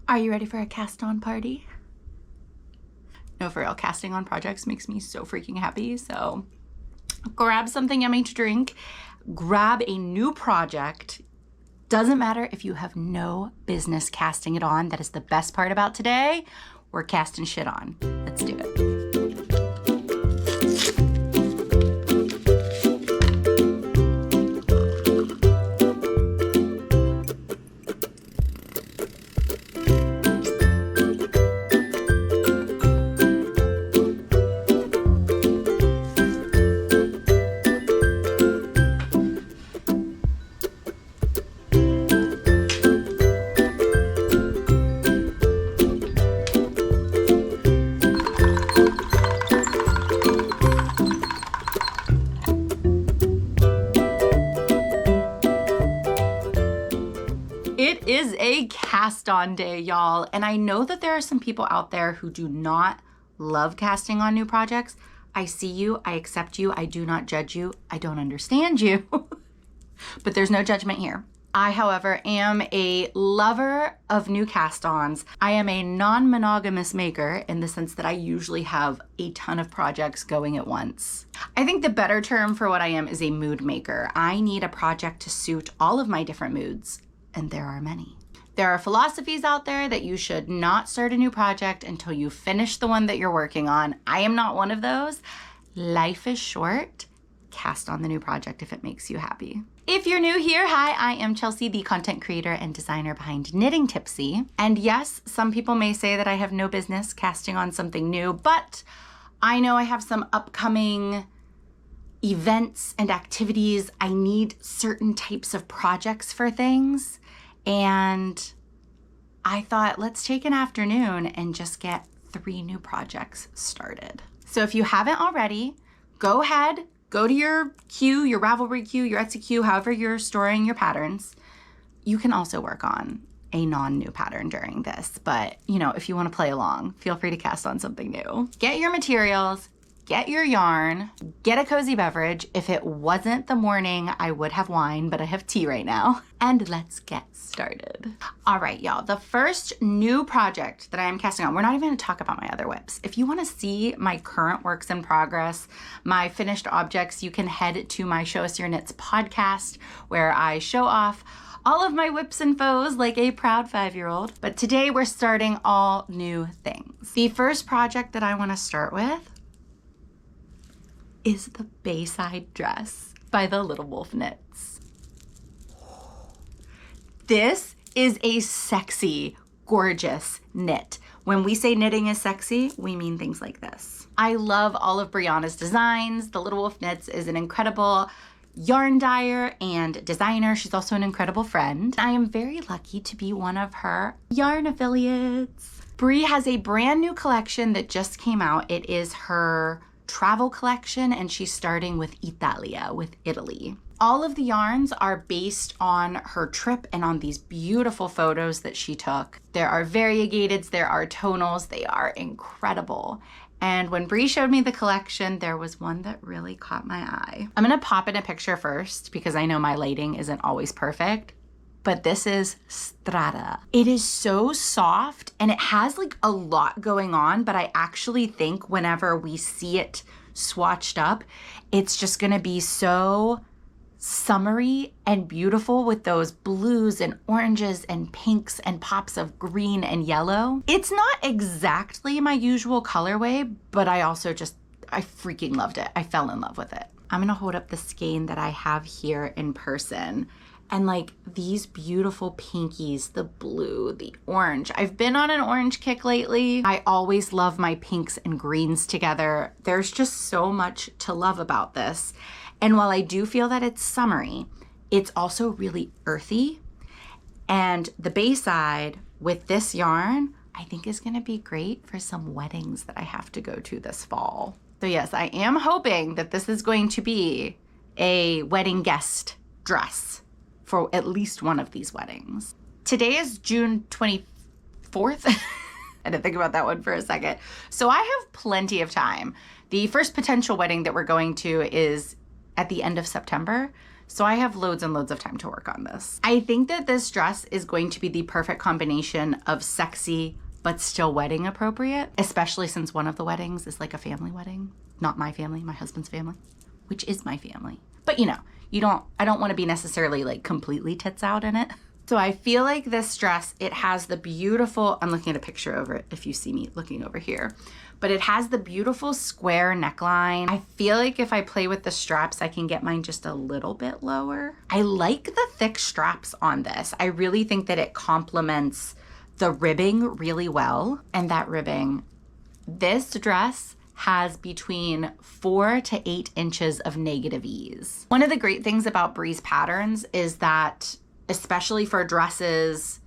Are you ready for a cast on party? No, for real, casting on projects makes me so freaking happy. So grab something yummy to drink, grab a new project. Doesn't matter if you have no business casting it on. That is the best part about today. We're casting shit on. Let's do it. It is a cast on day, y'all. And I know that there are some people out there who do not love casting on new projects. I see you, I accept you, I do not judge you, I don't understand you, but there's no judgment here. I, however, am a lover of new cast-ons. I am a non-monogamous maker in the sense that I usually have a ton of projects going at once. I think the better term for what I am is a mood maker. I need a project to suit all of my different moods. And there are many. There are philosophies out there that you should not start a new project until you finish the one that you're working on. I am not one of those. Life is short. Cast on the new project if it makes you happy. If you're new here, hi, I am Chelsea, the content creator and designer behind Knitting Tipsy. And yes, some people may say that I have no business casting on something new, but I know I have some upcoming events and activities. I need certain types of projects for things. And I thought, let's take an afternoon and just get 3 new projects started. So if you haven't already, go ahead, go to your queue, your Ravelry queue, your Etsy queue, however you're storing your patterns. You can also work on a non-new pattern during this, but if you want to play along, feel free to cast on something new. Get your materials, get your yarn, get a cozy beverage. If it wasn't the morning, I would have wine, but I have tea right now. And let's get started. All right, y'all, the first new project that I am casting on, we're not even gonna talk about my other whips. If you wanna see my current works in progress, my finished objects, you can head to my Show Us Your Knits podcast, where I show off all of my whips and foes like a proud 5-year-old. But today we're starting all new things. The first project that I wanna start with is the Bayside dress by the Little Wolf Knits. This is a sexy, gorgeous knit. When we say knitting is sexy, we mean things like this. I love all of Brianna's designs. The Little Wolf Knits is an incredible yarn dyer and designer. She's also an incredible friend. I am very lucky to be one of her yarn affiliates. Bri has a brand new collection that just came out. It is her travel collection, and she's starting with Italia, with Italy. All of the yarns are based on her trip and on these beautiful photos that she took. There are variegateds, there are tonals, they are incredible. And when Bri showed me the collection, there was one that really caught my eye. I'm gonna pop in a picture first because I know my lighting isn't always perfect, but this is Strada. It is so soft and it has like a lot going on, but I actually think whenever we see it swatched up, it's just gonna be so summery and beautiful with those blues and oranges and pinks and pops of green and yellow. It's not exactly my usual colorway, but I freaking loved it. I fell in love with it. I'm gonna hold up the skein that I have here in person. And like these beautiful pinkies, the blue, the orange. I've been on an orange kick lately. I always love my pinks and greens together. There's just so much to love about this. And while I do feel that it's summery, it's also really earthy. And the Bayside with this yarn, I think is gonna be great for some weddings that I have to go to this fall. So yes, I am hoping that this is going to be a wedding guest dress for at least one of these weddings. Today is June 24th. I didn't think about that one for a second. So I have plenty of time. The first potential wedding that we're going to is at the end of September. So I have loads and loads of time to work on this. I think that this dress is going to be the perfect combination of sexy, but still wedding appropriate, especially since one of the weddings is like a family wedding. Not my family, my husband's family, which is my family. But you know, I don't want to be necessarily like completely tits out in it. So I feel like this dress, it has the beautiful, I'm looking at a picture over it if you see me looking over here, but it has the beautiful square neckline. I feel like if I play with the straps, I can get mine just a little bit lower. I like the thick straps on this. I really think that it complements the ribbing really well. And that ribbing, this dress has between 4 to 8 inches of negative ease. One of the great things about Breeze patterns is that, especially for dresses,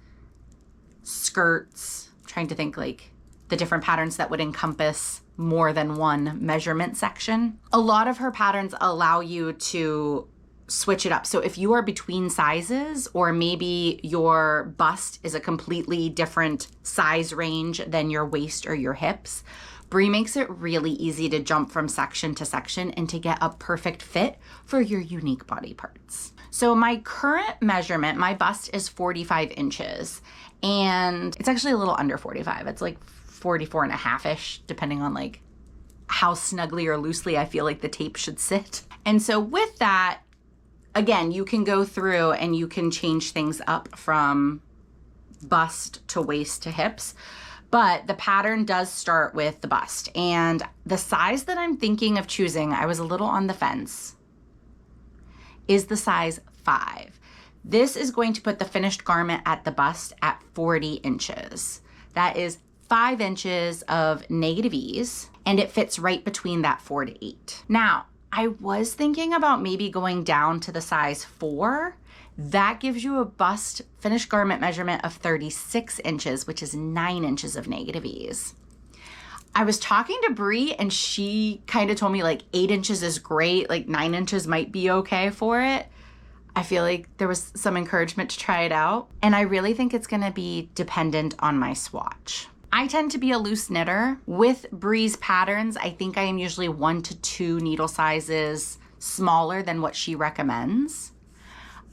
skirts, I'm trying to think like the different patterns that would encompass more than one measurement section. A lot of her patterns allow you to switch it up. So if you are between sizes, or maybe your bust is a completely different size range than your waist or your hips, Brie makes it really easy to jump from section to section and to get a perfect fit for your unique body parts. So my current measurement, my bust is 45 inches, and it's actually a little under 45. It's like 44 and a half-ish, depending on like how snugly or loosely I feel like the tape should sit. And so with that, again, you can go through and you can change things up from bust to waist to hips. But the pattern does start with the bust. And the size that I'm thinking of choosing, I was a little on the fence, is the size 5. This is going to put the finished garment at the bust at 40 inches. That is 5 inches of negative ease, and it fits right between that 4 to 8. Now, I was thinking about maybe going down to the size 4. That gives you a bust finished garment measurement of 36 inches, which is 9 inches of negative ease. I was talking to Brie and she kind of told me like 8 inches is great, like 9 inches might be okay for it. I feel like there was some encouragement to try it out. And I really think it's gonna be dependent on my swatch. I tend to be a loose knitter. With Brie's patterns, I think I am usually 1 to 2 needle sizes smaller than what she recommends.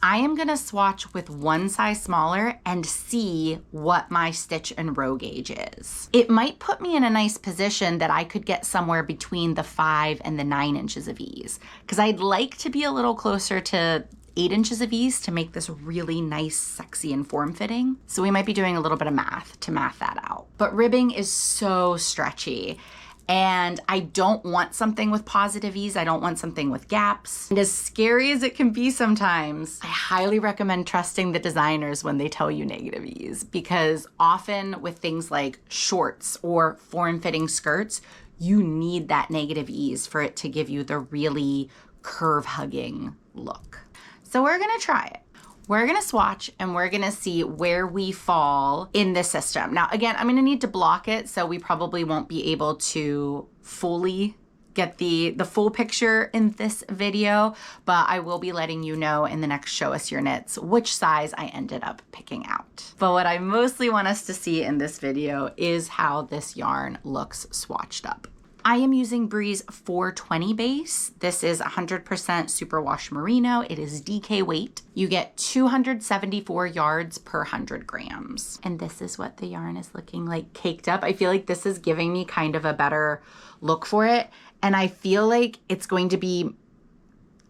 I am gonna swatch with 1 size smaller and see what my stitch and row gauge is. It might put me in a nice position that I could get somewhere between the 5 and the 9 inches of ease, because I'd like to be a little closer to 8 inches of ease to make this really nice, sexy, and form-fitting. So we might be doing a little bit of math to math that out. But ribbing is so stretchy, and I don't want something with positive ease. I don't want something with gaps. And as scary as it can be sometimes, I highly recommend trusting the designers when they tell you negative ease, because often with things like shorts or form-fitting skirts, you need that negative ease for it to give you the really curve-hugging look. So we're gonna try it. We're gonna swatch and we're gonna see where we fall in this system. Now, again, I'm gonna need to block it, so we probably won't be able to fully get the full picture in this video, but I will be letting you know in the next Show Us Your Knits which size I ended up picking out. But what I mostly want us to see in this video is how this yarn looks swatched up. I am using Brie's 420 base. This is 100% superwash merino. It is DK weight. You get 274 yards per 100 grams. And this is what the yarn is looking like caked up. I feel like this is giving me kind of a better look for it. And I feel like it's going to be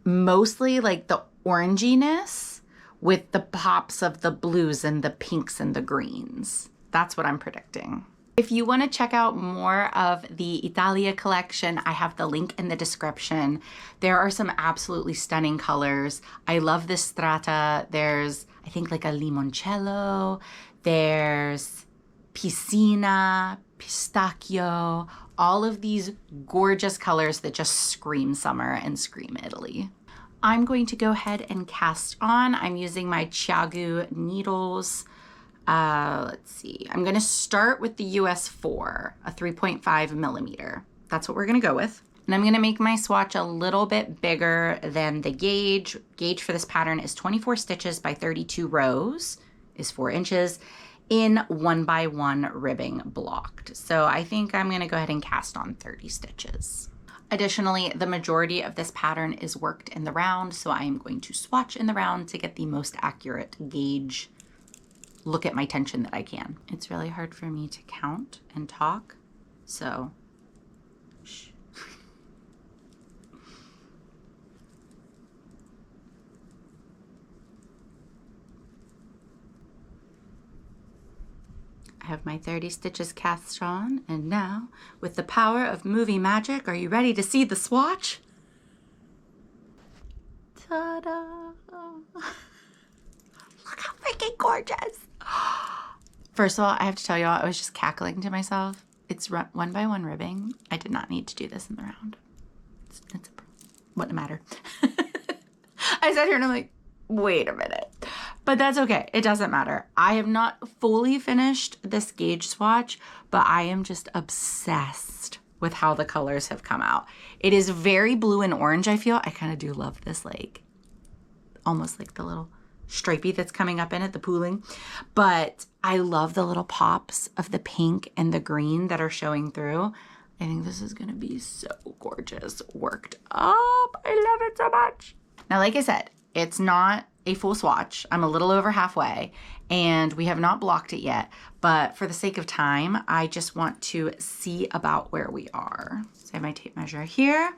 mostly like the oranginess with the pops of the blues and the pinks and the greens. That's what I'm predicting. If you want to check out more of the Italia collection, I have the link in the description. There are some absolutely stunning colors. I love this strata. There's, I think, like a limoncello. There's piscina, pistachio, all of these gorgeous colors that just scream summer and scream Italy. I'm going to go ahead and cast on. I'm using my Chiagu needles. Let's see, I'm gonna start with the US 4, a 3.5 millimeter. That's what we're gonna go with. And I'm gonna make my swatch a little bit bigger than the gauge. Gauge for this pattern is 24 stitches by 32 rows, is 4 inches, in 1x1 ribbing blocked. So I think I'm gonna go ahead and cast on 30 stitches. Additionally, the majority of this pattern is worked in the round, so I am going to swatch in the round to get the most accurate gauge look at my tension that I can. It's really hard for me to count and talk, so shh. I have my 30 stitches cast on, and now, with the power of movie magic, are you ready to see the swatch? Ta-da! Look how freaking gorgeous! First of all, I have to tell y'all, I was just cackling to myself. It's one by one ribbing. I did not need to do this in the round. Wouldn't matter. I sat here and I'm like, wait a minute. But that's okay. It doesn't matter. I have not fully finished this gauge swatch, but I am just obsessed with how the colors have come out. It is very blue and orange, I feel. I kind of do love this, like, almost like the little stripey that's coming up in it, the pooling. But I love the little pops of the pink and the green that are showing through. I think this is going to be so gorgeous. Worked up. I love it so much. Now, like I said, it's not a full swatch. I'm a little over halfway and we have not blocked it yet, but for the sake of time, I just want to see about where we are. So I have my tape measure here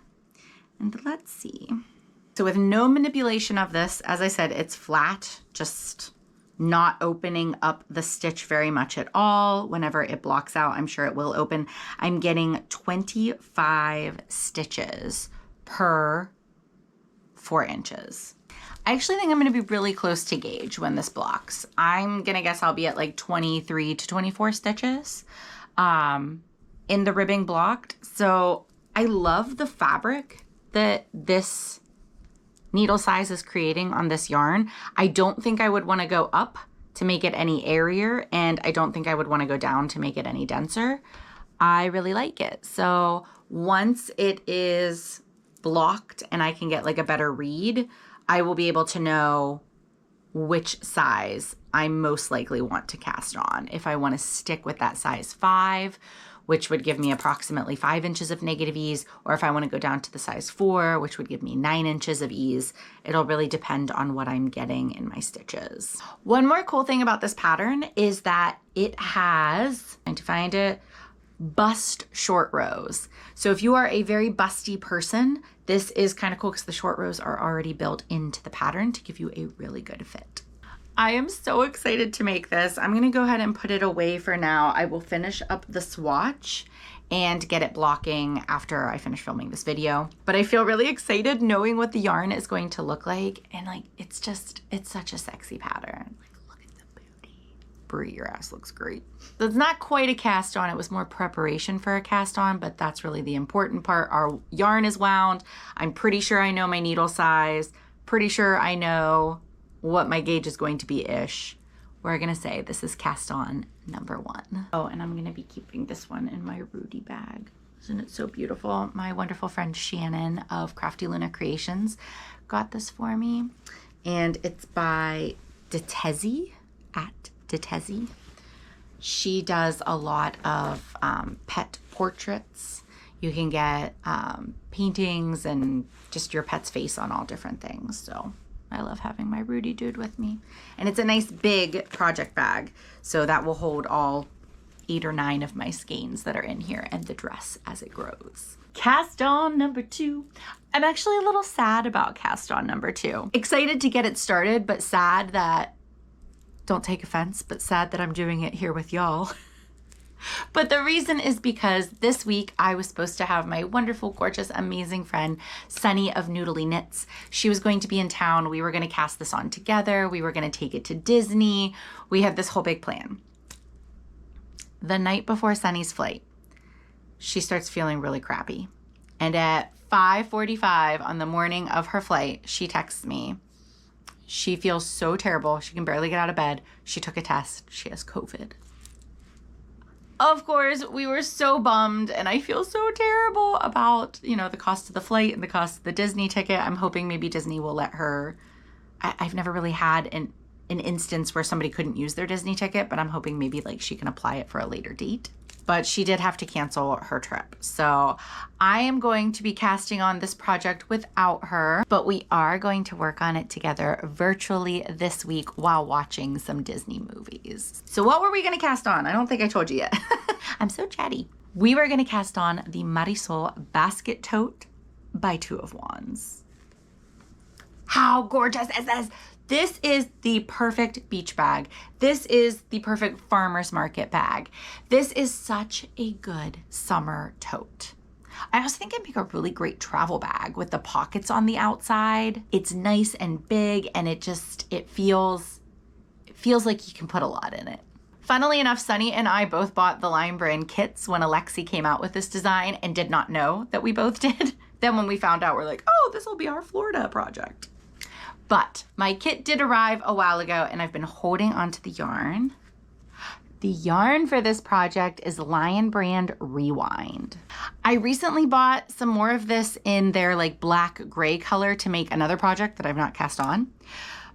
and let's see. So with no manipulation of this, as I said, it's flat, just not opening up the stitch very much at all. Whenever it blocks out, I'm sure it will open. I'm getting 25 stitches per 4 inches. I actually think I'm gonna be really close to gauge when this blocks. I'm gonna guess I'll be at like 23 to 24 stitches in the ribbing blocked. So I love the fabric that this needle size is creating on this yarn. I don't think I would wanna go up to make it any airier, and I don't think I would wanna go down to make it any denser. I really like it. So once it is blocked and I can get like a better read, I will be able to know which size I most likely want to cast on. If I want to stick with that size 5, which would give me approximately 5 inches of negative ease, or if I want to go down to the size 4, which would give me 9 inches of ease. It'll really depend on what I'm getting in my stitches. One more cool thing about this pattern is that it has, trying to find it, bust short rows. So if you are a very busty person, this is kind of cool because the short rows are already built into the pattern to give you a really good fit. I am so excited to make this. I'm gonna go ahead and put it away for now. I will finish up the swatch and get it blocking after I finish filming this video. But I feel really excited knowing what the yarn is going to look like. And like, it's such a sexy pattern. Brie, your ass looks great. So it's not quite a cast on, it was more preparation for a cast on, but that's really the important part. Our yarn is wound. I'm pretty sure I know my needle size, pretty sure I know what my gauge is going to be-ish. We're gonna say this is cast on number 1. Oh, and I'm gonna be keeping this one in my Rudy bag. Isn't it so beautiful? My wonderful friend Shannon of Crafty Luna Creations got this for me. And it's by Ditezi, at Ditezi. She does a lot of pet portraits. You can get paintings and just your pet's face on all different things. So I love having my Rudy dude with me. And it's a nice big project bag. So that will hold all 8 or 9 of my skeins that are in here and the dress as it grows. Cast on number 2. I'm actually a little sad about cast on number 2. Excited to get it started, but sad that, don't take offense, but sad that I'm doing it here with y'all. But the reason is because this week I was supposed to have my wonderful, gorgeous, amazing friend, Sunny of Noodly Knits. She was going to be in town. We were going to cast this on together. We were going to take it to Disney. We had this whole big plan. The night before Sunny's flight, she starts feeling really crappy. And at 5:45 on the morning of her flight, she texts me. She feels so terrible. She can barely get out of bed. She took a test. She has COVID. Of course, we were so bummed, and I feel so terrible about, you know, the cost of the flight and the cost of the Disney ticket. I'm hoping maybe Disney will let her. I've never really had an an instance where somebody couldn't use their Disney ticket, but I'm hoping maybe like she can apply it for a later date. But she did have to cancel her trip. So I am going to be casting on this project without her, but we are going to work on it together virtually this week while watching some Disney movies. So what were we gonna cast on? I don't think I told you yet. I'm so chatty. We were gonna cast on the Marisol basket tote by 2 of Wands. How gorgeous is this? This is the perfect beach bag. This is the perfect farmer's market bag. This is such a good summer tote. I also think it'd make a really great travel bag with the pockets on the outside. It's nice and big, and it feels like you can put a lot in it. Funnily enough, Sunny and I both bought the Lime brand kits when Alexi came out with this design and did not know that we both did. Then when we found out, we're like, oh, this will be our Florida project. But my kit did arrive a while ago, and I've been holding onto the yarn. The yarn for this project is Lion brand Rewind. I recently bought some more of this in their like black gray color to make another project that I've not cast on,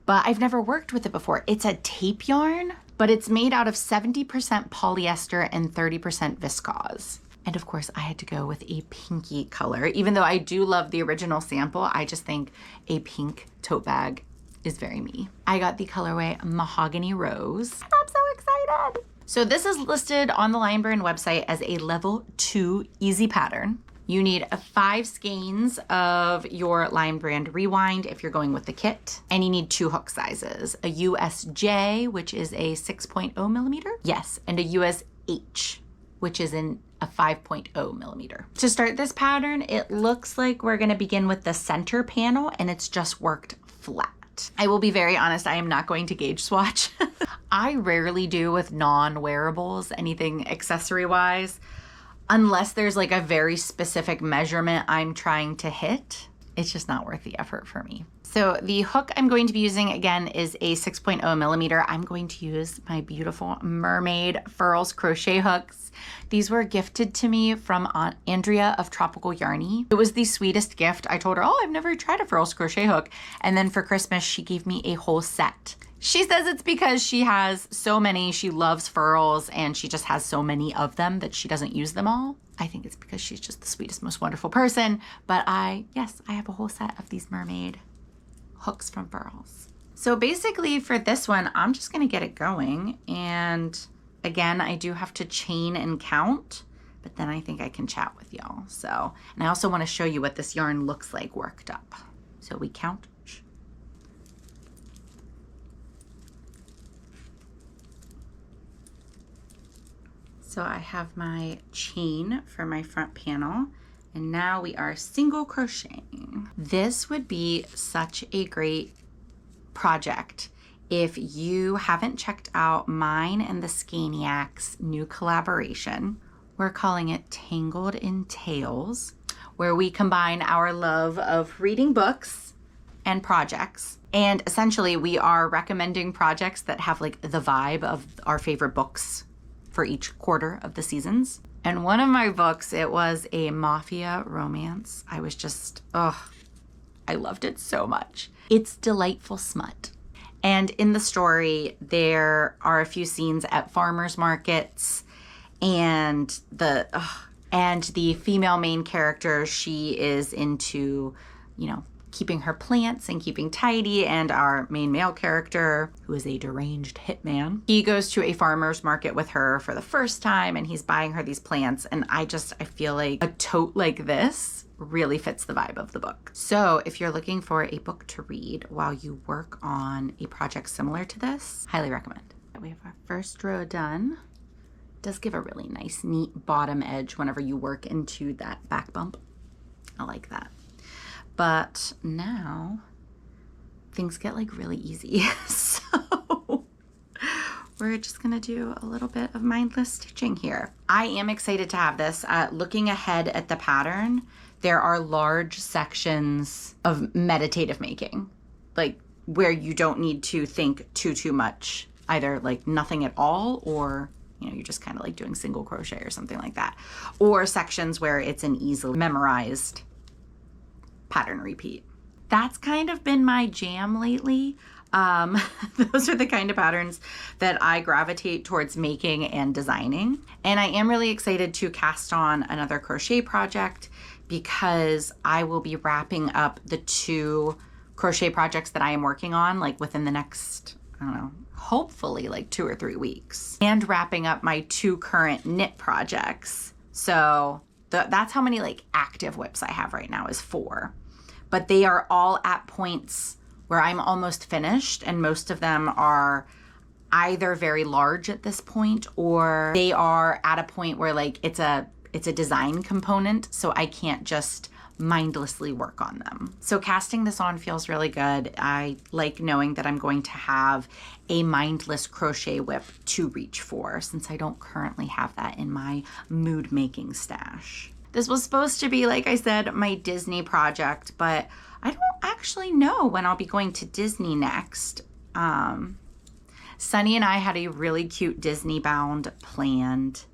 but I've never worked with it before. It's a tape yarn, but it's made out of 70% polyester and 30% viscose. And of course, I had to go with a pinky color. Even though I do love the original sample, I just think a pink tote bag is very me. I got the colorway Mahogany Rose. I'm so excited. So this is listed on the Lion brand website as a level 2 easy pattern. You need 5 skeins of your Lion brand Rewind if you're going with the kit, and you need 2 hook sizes, a USJ, which is a 6.0 millimeter, yes, and a USH, which is a 5.0 millimeter. To start this pattern, it looks like we're gonna begin with the center panel, and it's just worked flat. I will be very honest, I am not going to gauge swatch. I rarely do with non-wearables, anything accessory-wise, unless there's like a very specific measurement I'm trying to hit. It's just not worth the effort for me. So the hook I'm going to be using again is a 6.0 millimeter. I'm going to use my beautiful Mermaid Furls crochet hooks. These were gifted to me from Aunt Andrea of Tropical Yarny. It was the sweetest gift. I told her, oh, I've never tried a Furls crochet hook. And then for Christmas, she gave me a whole set. She says it's because she has so many, she loves furls, and she just has so many of them that she doesn't use them all. I think it's because she's just the sweetest, most wonderful person. But yes, I have a whole set of these mermaid hooks from Furls. So basically for this one, I'm just gonna get it going. And again, I do have to chain and count, but then I think I can chat with y'all. So, and I also wanna show you what this yarn looks like worked up. So we count. So I have my chain for my front panel, and now we are single crocheting. This would be such a great project if you haven't checked out mine and the Scaniac's new collaboration. We're calling it Tangled in Tales, where we combine our love of reading books and projects. And essentially we are recommending projects that have like the vibe of our favorite books for each quarter of the seasons. And one of my books, it was a mafia romance. I was just, I loved it so much. It's delightful smut. And in the story, there are a few scenes at farmers markets, and the female main character, she is into, keeping her plants and keeping tidy, and our main male character, who is a deranged hitman, he goes to a farmer's market with her for the first time, and he's buying her these plants, and I feel like a tote like this really fits the vibe of the book. So if you're looking for a book to read while you work on a project similar to this, highly recommend. We have our first row done. It does give a really nice, neat bottom edge whenever you work into that back bump. I like that. But now things get like really easy. So we're just gonna do a little bit of mindless stitching here. I am excited to have this. Looking ahead at the pattern, there are large sections of meditative making, like where you don't need to think too much, either like nothing at all, or you're just kind of like doing single crochet or something like that. Or sections where it's an easily memorized pattern repeat. That's kind of been my jam lately. Those are the kind of patterns that I gravitate towards making and designing. And I am really excited to cast on another crochet project because I will be wrapping up the 2 crochet projects that I am working on like within the next, I don't know, hopefully like 2 or 3 weeks, and wrapping up my 2 current knit projects. So that's how many like active whips I have right now, is 4, but they are all at points where I'm almost finished, and most of them are either very large at this point or they are at a point where like it's a design component, so I can't just mindlessly work on them. So casting this on feels really good. I like knowing that I'm going to have a mindless crochet whip to reach for, since I don't currently have that in my mood making stash. This was supposed to be, like I said, my Disney project, but I don't actually know when I'll be going to Disney next. Sunny and I had a really cute Disney bound planned.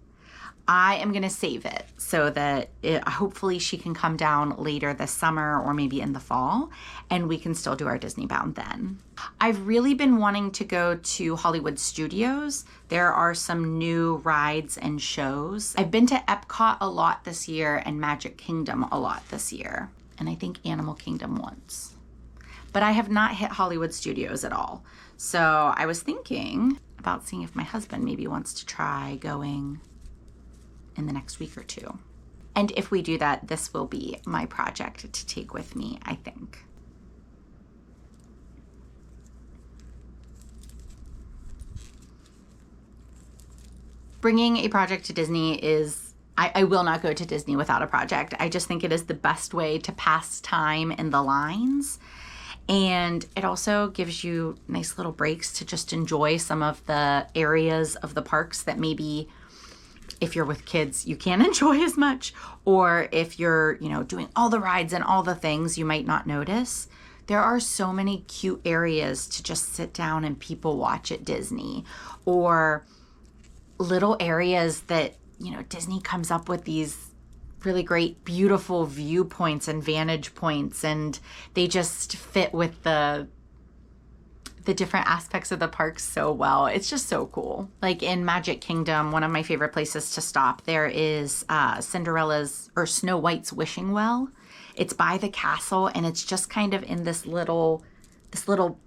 I am going to save it so that hopefully she can come down later this summer or maybe in the fall, and we can still do our Disney bound then. I've really been wanting to go to Hollywood Studios. There are some new rides and shows. I've been to Epcot a lot this year and Magic Kingdom a lot this year, and I think Animal Kingdom once. But I have not hit Hollywood Studios at all. So I was thinking about seeing if my husband maybe wants to try going in the next week or 2. And if we do that, this will be my project to take with me, I think. Bringing a project to Disney is, I will not go to Disney without a project. I just think it is the best way to pass time in the lines. And it also gives you nice little breaks to just enjoy some of the areas of the parks that maybe, if you're with kids, you can't enjoy as much, or if you're, doing all the rides and all the things, you might not notice. There are so many cute areas to just sit down and people watch at Disney, or little areas that, Disney comes up with these really great, beautiful viewpoints and vantage points, and they just fit with the different aspects of the park so well. It's just so cool. Like in Magic Kingdom, one of my favorite places to stop, there is Cinderella's or Snow White's wishing well. It's by the castle, and it's just kind of in this little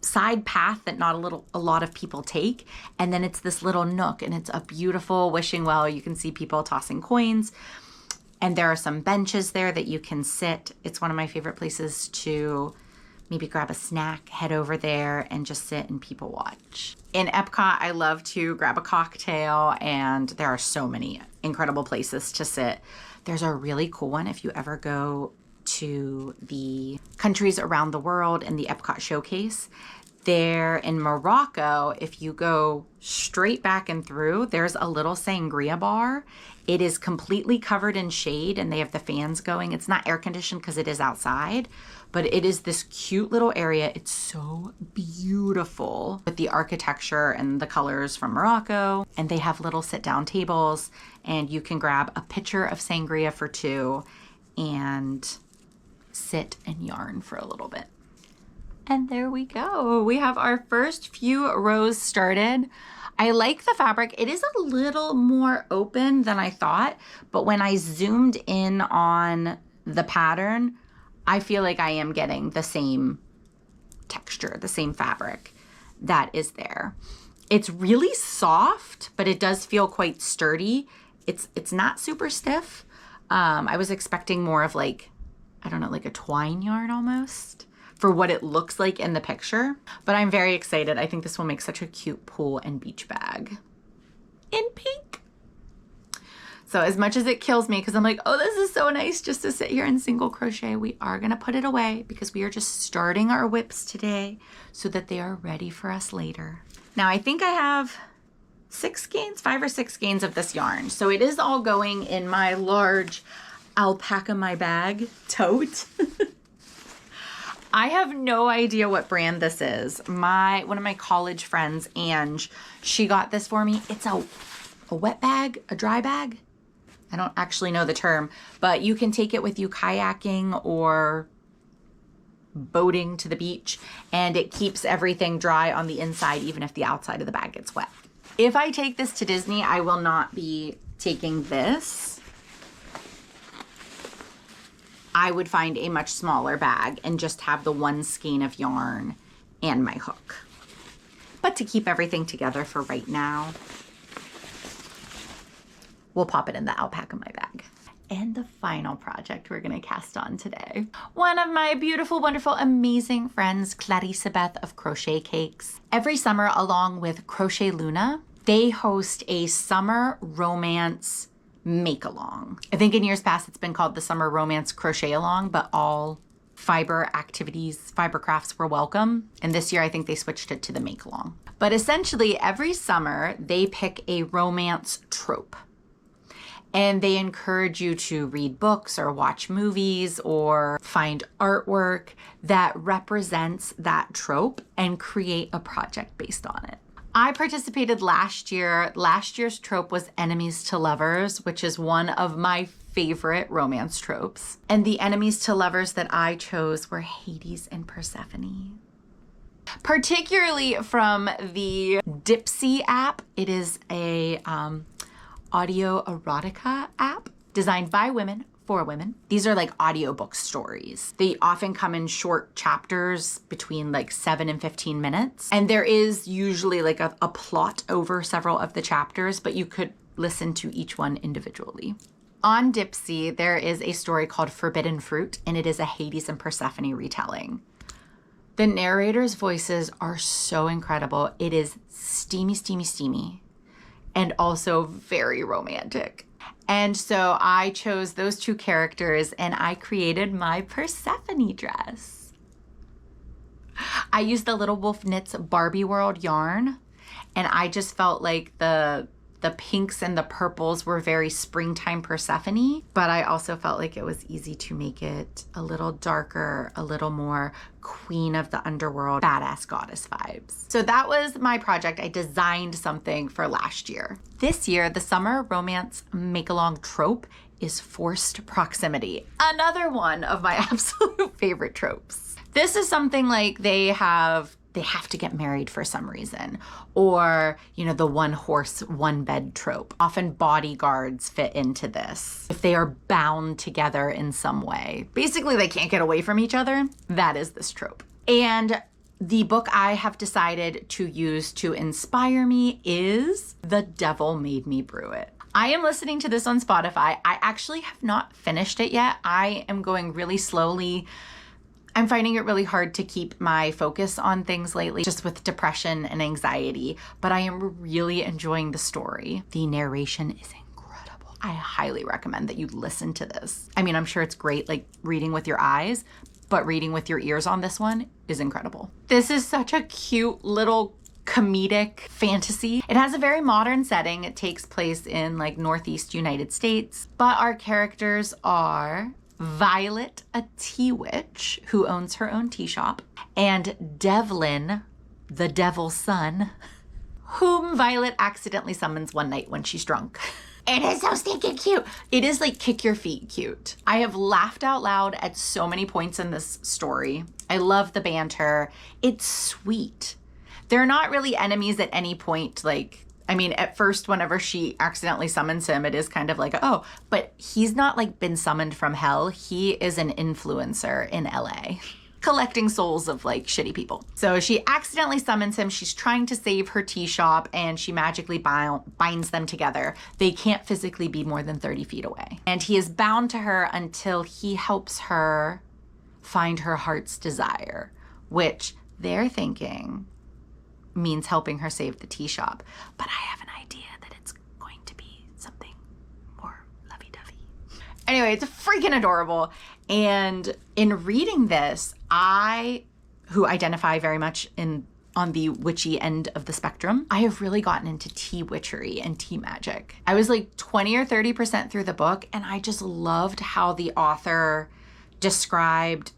side path that not a lot of people take. And then it's this little nook, and it's a beautiful wishing well. You can see people tossing coins, and there are some benches there that you can sit. It's one of my favorite places to maybe grab a snack, head over there, and just sit and people watch. In Epcot, I love to grab a cocktail, and there are so many incredible places to sit. There's a really cool one if you ever go to the countries around the world in the Epcot showcase. There in Morocco, if you go straight back and through, there's a little sangria bar. It is completely covered in shade, and they have the fans going. It's not air conditioned because it is outside, but it is this cute little area. It's so beautiful with the architecture and the colors from Morocco. And they have little sit-down tables, and you can grab a pitcher of sangria for 2 and sit and yarn for a little bit. And there we go. We have our first few rows started. I like the fabric. It is a little more open than I thought, but when I zoomed in on the pattern, I feel like I am getting the same texture, the same fabric that is there. It's really soft, but it does feel quite sturdy. It's not super stiff. I was expecting more of like, I don't know, like a twine yarn almost for what it looks like in the picture, but I'm very excited. I think this will make such a cute pool and beach bag in pink. So as much as it kills me, because I'm like, oh, this is so nice just to sit here and single crochet, we are gonna put it away because we are just starting our whips today so that they are ready for us later. Now I think I have 5 or 6 skeins of this yarn. So it is all going in my large alpaca my bag tote. I have no idea what brand this is. One of my college friends, Ange, she got this for me. It's a wet bag, a dry bag. I don't actually know the term, but you can take it with you kayaking or boating to the beach, and it keeps everything dry on the inside, even if the outside of the bag gets wet. If I take this to Disney, I will not be taking this. I would find a much smaller bag and just have the one skein of yarn and my hook. But to keep everything together for right now, we'll pop it in the alpaca my bag. And the final project we're gonna cast on today. One of my beautiful, wonderful, amazing friends, Clarissa Beth of Crochet Cakes. Every summer, along with Crochet Luna, they host a summer romance make-along. I think in years past, it's been called the Summer Romance Crochet Along, but all fiber activities, fiber crafts were welcome. And this year, I think they switched it to the make-along. But essentially, every summer, they pick a romance trope. And they encourage you to read books or watch movies or find artwork that represents that trope and create a project based on it. I participated last year. Last year's trope was enemies to lovers, which is one of my favorite romance tropes. And the enemies to lovers that I chose were Hades and Persephone. Particularly from the Tipsy app. It is a audio erotica app designed by women for women. These are like audiobook stories. They often come in short chapters between like 7 and 15 minutes. And there is usually like a plot over several of the chapters, but you could listen to each one individually. On Tipsy, there is a story called Forbidden Fruit, and it is a Hades and Persephone retelling. The narrators' voices are so incredible. It is steamy, steamy, steamy, and also very romantic. And so I chose those two characters and I created my Persephone dress. I used the Little Wolf Knits Barbie World yarn, and I just felt like the pinks and the purples were very springtime Persephone, but I also felt like it was easy to make it a little darker, a little more queen of the underworld, badass goddess vibes. So that was my project. I designed something for last year. This year, the summer romance make-along trope is forced proximity. Another one of my absolute favorite tropes. This is something like they have to get married for some reason. Or, you know, the one horse, one bed trope. Often bodyguards fit into this. If they are bound together in some way. Basically, they can't get away from each other. That is this trope. And the book I have decided to use to inspire me is The Devil Made Me Brew It. I am listening to this on Spotify. I actually have not finished it yet. I am going really slowly. I'm finding it really hard to keep my focus on things lately, just with depression and anxiety, but I am really enjoying the story. The narration is incredible. I highly recommend that you listen to this. I mean, I'm sure it's great, like reading with your eyes, but reading with your ears on this one is incredible. This is such a cute little comedic fantasy. It has a very modern setting. It takes place in like Northeast United States, but our characters are Violet, a tea witch who owns her own tea shop, and Devlin, the devil's son, whom Violet accidentally summons one night when she's drunk. It is so stinking cute. It is like kick your feet cute. I have laughed out loud at so many points in this story. I love the banter. It's sweet. They're not really enemies at any point, like, I mean, at first, whenever she accidentally summons him, it is kind of like, oh, but he's not like been summoned from hell. He is an influencer in LA, collecting souls of like shitty people. So she accidentally summons him. She's trying to save her tea shop and she magically binds them together. They can't physically be more than 30 feet away. And he is bound to her until he helps her find her heart's desire, which they're thinking means helping her save the tea shop. But I have an idea that it's going to be something more lovey-dovey. Anyway, it's freaking adorable. And in reading this, who identify very much on the witchy end of the spectrum, I have really gotten into tea witchery and tea magic. I was like 20 or 30% through the book, and I just loved how the author described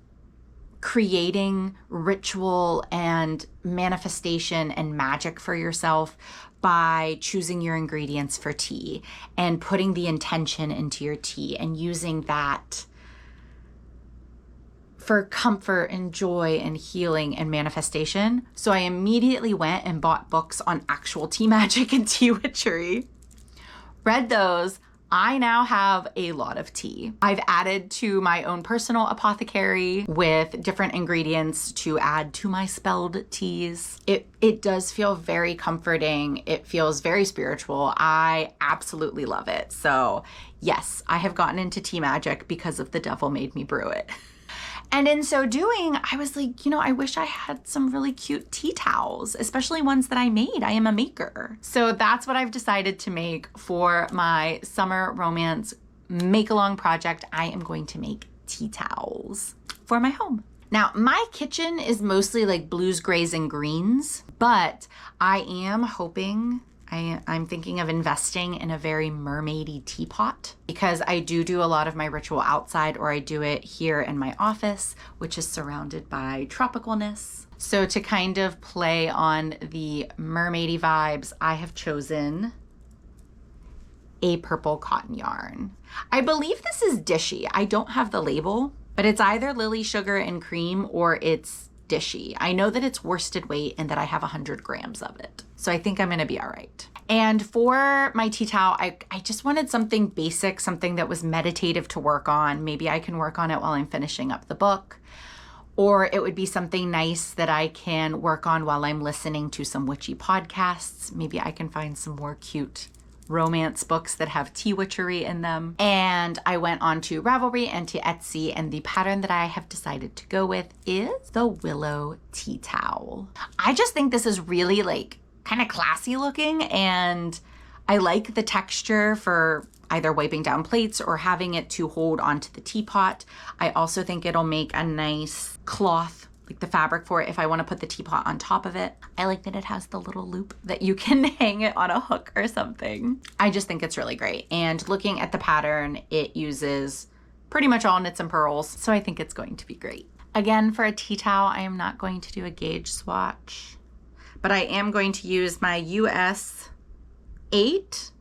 creating ritual and manifestation and magic for yourself by choosing your ingredients for tea and putting the intention into your tea and using that for comfort and joy and healing and manifestation. So I immediately went and bought books on actual tea magic and tea witchery. Read those. I now have a lot of tea. I've added to my own personal apothecary with different ingredients to add to my spelled teas. It does feel very comforting. It feels very spiritual. I absolutely love it. So yes, I have gotten into tea magic because of The Devil Made Me Brew It. And in so doing, I was like, I wish I had some really cute tea towels, especially ones that I made. I am a maker. So that's what I've decided to make for my summer romance make-along project. I am going to make tea towels for my home. Now, my kitchen is mostly like blues, grays, and greens, but I am hoping I'm thinking of investing in a very mermaidy teapot because I do a lot of my ritual outside, or I do it here in my office, which is surrounded by tropicalness. So to kind of play on the mermaidy vibes, I have chosen a purple cotton yarn. I believe this is Dishy. I don't have the label, but it's either lily sugar and cream or it's Dishy. I know that it's worsted weight and that I have 100 grams of it. So I think I'm gonna be all right. And for my tea towel, I just wanted something basic, something that was meditative to work on. Maybe I can work on it while I'm finishing up the book. Or it would be something nice that I can work on while I'm listening to some witchy podcasts. Maybe I can find some more cute romance books that have tea witchery in them. And I went on to Ravelry and to Etsy, and the pattern that I have decided to go with is the Willow Tea Towel. I just think this is really like kind of classy looking, and I like the texture for either wiping down plates or having it to hold onto the teapot. I also think it'll make a nice cloth, like the fabric for it, if I want to put the teapot on top of it. I like that it has the little loop that you can hang it on a hook or something. I just think it's really great. And looking at the pattern, it uses pretty much all knits and pearls, so I think it's going to be great. Again, for a tea towel, I am not going to do a gauge swatch, but I am going to use my US 8.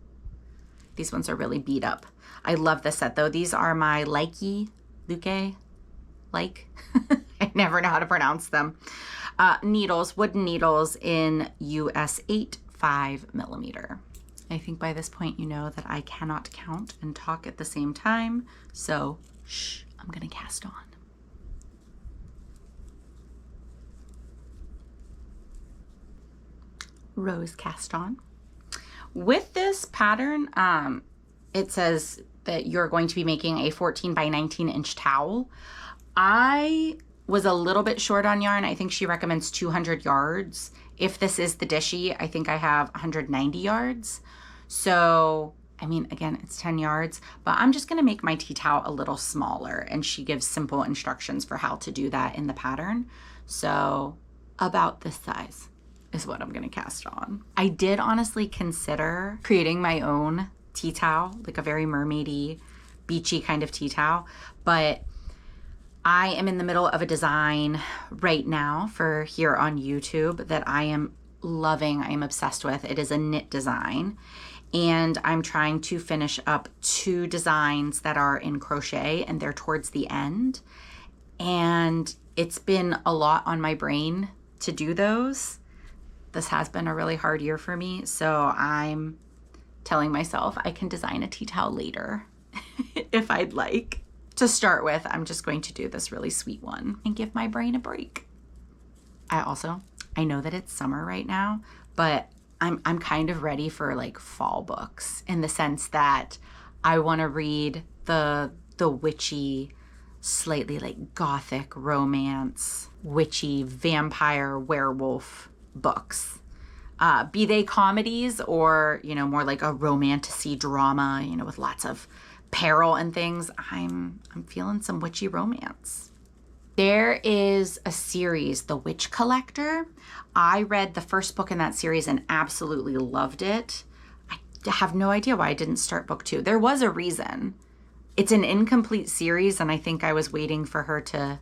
These ones are really beat up. I love this set though. These are my Luke, I never know how to pronounce them. Needles, wooden needles in US 8, 5mm. I think by this point you know that I cannot count and talk at the same time, so shh, I'm gonna cast on. Rose cast on. With this pattern, it says that you're going to be making a 14 by 19 inch towel. I was a little bit short on yarn. I think she recommends 200 yards. If this is the Dishy, I think I have 190 yards. So, I mean, again, it's 10 yards, but I'm just gonna make my tea towel a little smaller, and she gives simple instructions for how to do that in the pattern. So about this size is what I'm gonna cast on. I did honestly consider creating my own tea towel, like a very mermaidy, beachy kind of tea towel, but I am in the middle of a design right now for here on YouTube that I am loving, I am obsessed with. It is a knit design, and I'm trying to finish up 2 designs that are in crochet, and they're towards the end. And it's been a lot on my brain to do those. This has been a really hard year for me, so I'm telling myself I can design a tea towel later if I'd like. To start with, I'm just going to do this really sweet one and give my brain a break. I know that it's summer right now, but I'm kind of ready for like fall books, in the sense that I want to read the witchy, slightly like gothic romance, witchy vampire werewolf books. Be they comedies or, more like a romantasy drama, with lots of peril and things. I'm feeling some witchy romance. There is a series, The Witch Collector. I read the first book in that series and absolutely loved it. I have no idea why I didn't start book 2. There was a reason. It's an incomplete series, and I think I was waiting for her to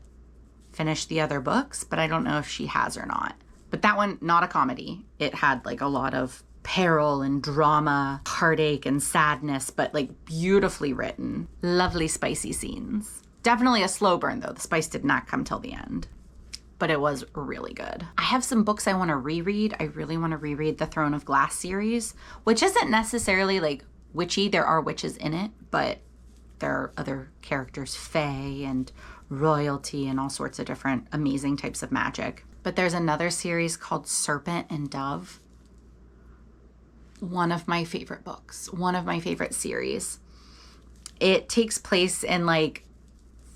finish the other books, but I don't know if she has or not. But that one, not a comedy. It had like a lot of peril and drama, heartache and sadness, but like beautifully written, lovely spicy scenes. Definitely a slow burn though. The spice did not come till the end, but it was really good. I have some books I want to reread. I really want to reread the Throne of Glass series, which isn't necessarily like witchy. There are witches in it, but there are other characters, fae and royalty and all sorts of different amazing types of magic. But there's another series called Serpent and Dove. One of my favorite books, one of my favorite series. It takes place in like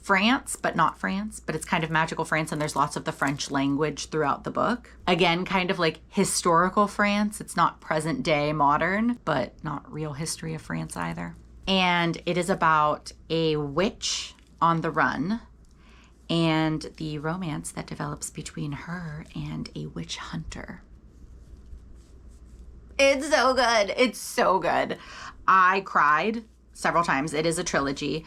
France, but not France, but it's kind of magical France, and there's lots of the French language throughout the book. Again, kind of like historical France. It's not present day modern, but not real history of France either. And it is about a witch on the run and the romance that develops between her and a witch hunter. It's so good. It's so good. I cried several times. It is a trilogy.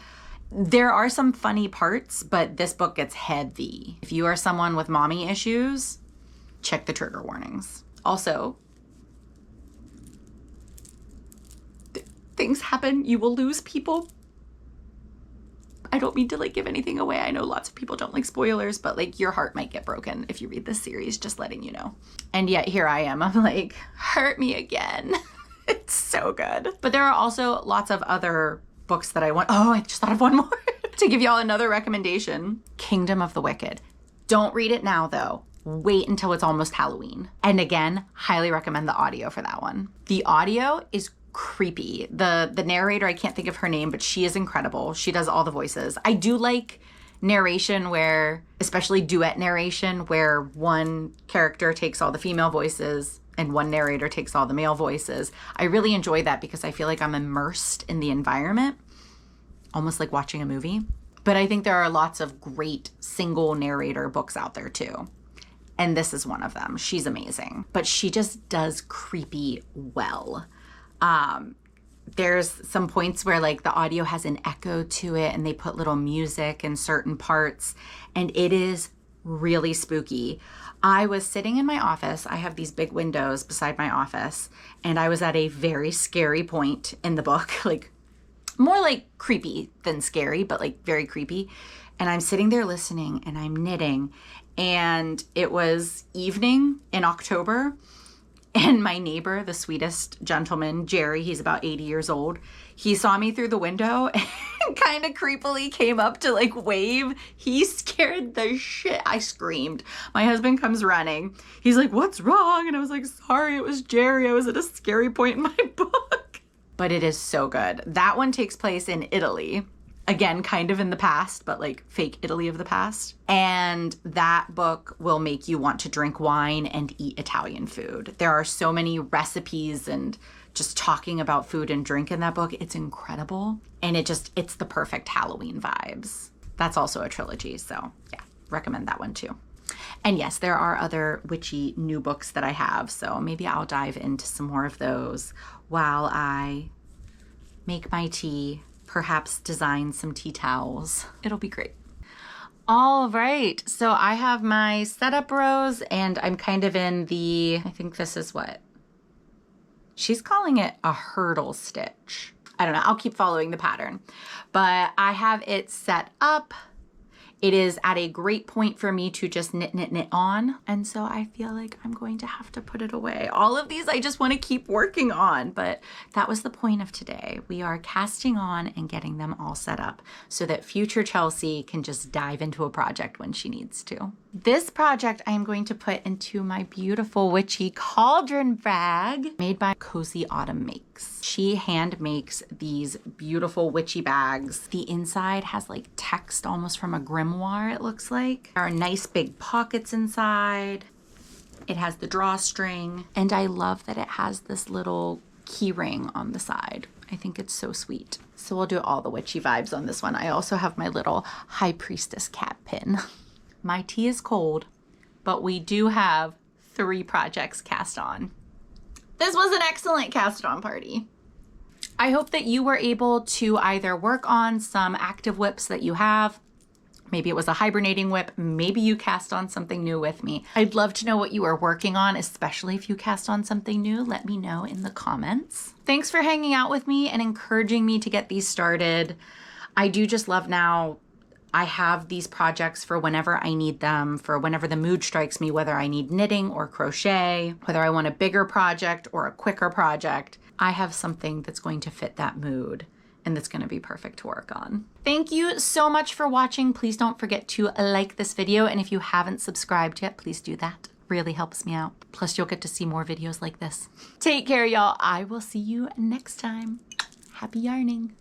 There are some funny parts, but this book gets heavy. If you are someone with mommy issues, check the trigger warnings. Also, things happen. You will lose people. I don't mean to like give anything away. I know lots of people don't like spoilers, but like your heart might get broken if you read this series, just letting you know. And yet here I am. I'm like, hurt me again. It's so good. But there are also lots of other books that I want. Oh, I just thought of one more to give y'all another recommendation. Kingdom of the Wicked. Don't read it now though. Wait until it's almost Halloween. And again, highly recommend the audio for that one. The audio is creepy. The narrator, I can't think of her name, but she is incredible. She does all the voices. I do like narration where, especially duet narration, where one character takes all the female voices and one narrator takes all the male voices. I really enjoy that because I feel like I'm immersed in the environment, almost like watching a movie. But I think there are lots of great single narrator books out there too. And this is one of them. She's amazing, but she just does creepy well. There's some points where like the audio has an echo to it and they put little music in certain parts, and it is really spooky. I was sitting in my office. I have these big windows beside my office, and I was at a very scary point in the book, like more like creepy than scary, but like very creepy. And I'm sitting there listening and I'm knitting, and it was evening in October. And my neighbor, the sweetest gentleman, Jerry, he's about 80 years old, he saw me through the window and kind of creepily came up to like wave. He scared the shit. I screamed. My husband comes running. He's like, "What's wrong?" And I was like, "Sorry, it was Jerry. I was at a scary point in my book." But it is so good. That one takes place in Italy. Again, kind of in the past, but like fake Italy of the past. And that book will make you want to drink wine and eat Italian food. There are so many recipes and just talking about food and drink in that book. It's incredible. And it's the perfect Halloween vibes. That's also a trilogy. So yeah, recommend that one too. And yes, there are other witchy new books that I have. So maybe I'll dive into some more of those while I make my tea. Perhaps design some tea towels. It'll be great. All right, so I have my setup rows and I'm kind of in I think this is what? She's calling it a hurdle stitch. I don't know, I'll keep following the pattern. But I have it set up. It is at a great point for me to just knit, knit, knit on. And so I feel like I'm going to have to put it away. All of these I just want to keep working on, but that was the point of today. We are casting on and getting them all set up so that future Chelsea can just dive into a project when she needs to. This project I am going to put into my beautiful witchy cauldron bag made by Cozy Autumn Makes. She hand makes these beautiful witchy bags. The inside has like text almost from a grimoire, it looks like. There are nice big pockets inside. It has the drawstring, and I love that it has this little key ring on the side. I think it's so sweet. So we'll do all the witchy vibes on this one. I also have my little High Priestess cat pin. My tea is cold, but we do have 3 projects cast on. This was an excellent cast on party. I hope that you were able to either work on some active whips that you have. Maybe it was a hibernating whip. Maybe you cast on something new with me. I'd love to know what you are working on, especially if you cast on something new. Let me know in the comments. Thanks for hanging out with me and encouraging me to get these started. I do just love now I have these projects for whenever I need them, for whenever the mood strikes me, whether I need knitting or crochet, whether I want a bigger project or a quicker project. I have something that's going to fit that mood and that's going to be perfect to work on. Thank you so much for watching. Please don't forget to like this video. And if you haven't subscribed yet, please do that. Really helps me out. Plus you'll get to see more videos like this. Take care, y'all. I will see you next time. Happy yarning.